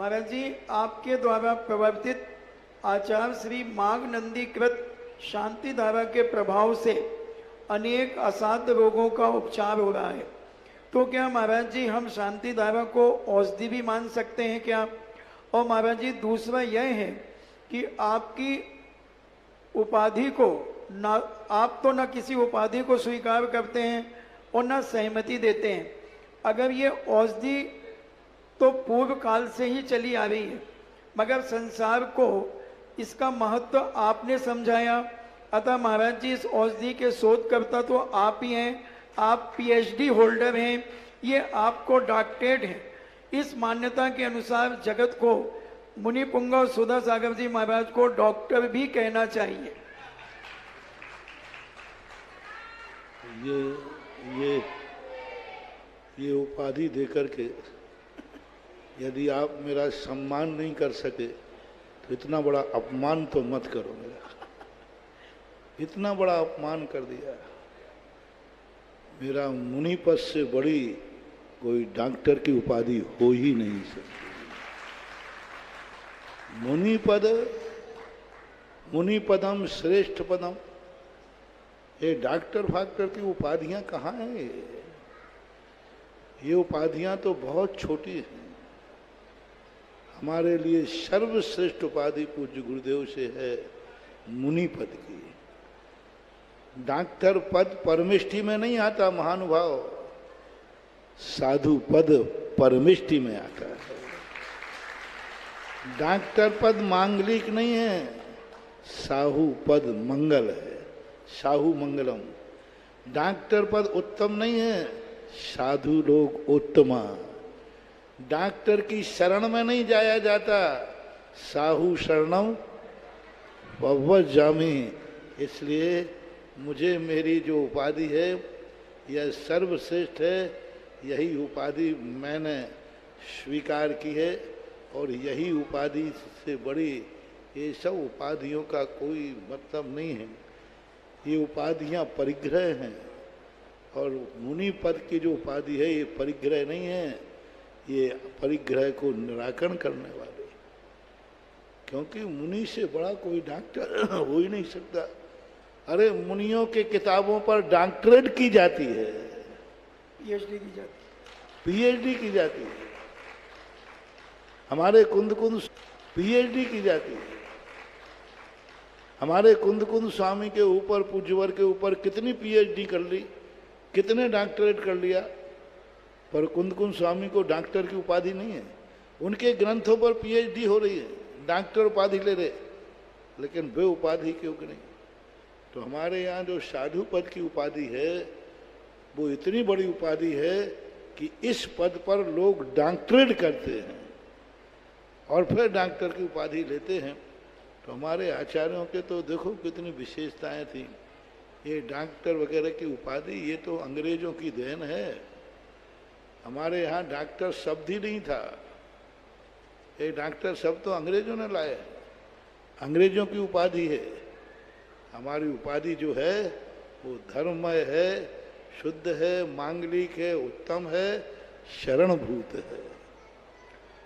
महाराज जी, आपके द्वारा प्रवर्तित आचार्य श्री माघ नंदीकृत शांति धारा के प्रभाव से अनेक असाध्य रोगों का उपचार हो रहा है। तो क्या महाराज जी हम शांति धारा को औषधि भी मान सकते हैं क्या? और महाराज जी दूसरा यह है कि आपकी उपाधि को ना, आप तो ना किसी उपाधि को स्वीकार करते हैं और ना सहमति देते हैं। अगर ये औषधि तो पूर्व काल से ही चली आ रही है, मगर संसार को इसका महत्व आपने समझाया। अतः महाराज जी इस औषधि के शोधकर्ता तो आप ही हैं, आप पीएचडी होल्डर हैं, ये आपको डॉक्टरेट है। इस मान्यता के अनुसार जगत को मुनि पुंग और सुधा सागर जी महाराज को डॉक्टर भी कहना चाहिए। ये उपाधि देकर के यदि आप मेरा सम्मान नहीं कर सके तो इतना बड़ा अपमान तो मत करो मेरा। इतना बड़ा अपमान कर दिया। मेरा मुनि पद से बड़ी कोई डॉक्टर की उपाधि हो ही नहीं सकती। मुनि पदम श्रेष्ठ पदम, ये डॉक्टर फाक्टर की उपाधियां कहाँ हैं? ये उपाधियां तो बहुत छोटी हैं। हमारे लिए सर्वश्रेष्ठ उपाधि पूज्य गुरुदेव से है मुनि पद की। डॉक्टर पद परमिष्टि में नहीं आता महानुभाव, साधु पद परमिष्टि में आता है। डॉक्टर पद मांगलिक नहीं है, साहू पद मंगल है, साहू मंगलम। डॉक्टर पद उत्तम नहीं है, साधु लोग उत्तमा। डॉक्टर की शरण में नहीं जाया जाता, साहू शरणम भवजामि। इसलिए मुझे मेरी जो उपाधि है यह सर्वश्रेष्ठ है। यही उपाधि मैंने स्वीकार की है और यही उपाधि से बड़ी, ये सब उपाधियों का कोई मतलब नहीं है। ये उपाधियां परिग्रह हैं और मुनि पद की जो उपाधि है ये परिग्रह नहीं है, ये परिग्रह को निराकरण करने वाले। क्योंकि मुनि से बड़ा कोई डॉक्टर हो ही नहीं सकता। अरे मुनियों के किताबों पर डॉक्टरेट की जाती है, पीएचडी की जाती है, पीएचडी की जाती है। हमारे कुंद पीएचडी की जाती है। हमारे कुंद स्वामी के ऊपर, पूज्यवर के ऊपर कितनी पीएचडी कर ली, कितने डॉक्टरेट कर लिया, पर कुंद स्वामी को डॉक्टर की उपाधि नहीं है। उनके ग्रंथों पर पीएचडी हो रही है, डॉक्टर उपाधि ले रहे, लेकिन वे उपाधि क्यों नहीं। तो हमारे यहाँ जो साधु पद की उपाधि है वो इतनी बड़ी उपाधि है कि इस पद पर लोग डॉक्टरेट करते हैं और फिर डॉक्टर की उपाधि लेते हैं। तो हमारे आचार्यों के तो देखो कितनी विशेषताएं थी। ये डॉक्टर वगैरह की उपाधि ये तो अंग्रेजों की देन है। हमारे यहाँ डॉक्टर शब्द ही नहीं था। ये डॉक्टर शब्द तो अंग्रेजों ने लाए, अंग्रेजों की उपाधि है। हमारी उपाधि जो है वो धर्ममय है, शुद्ध है, मांगलिक है, उत्तम है, शरणभूत है।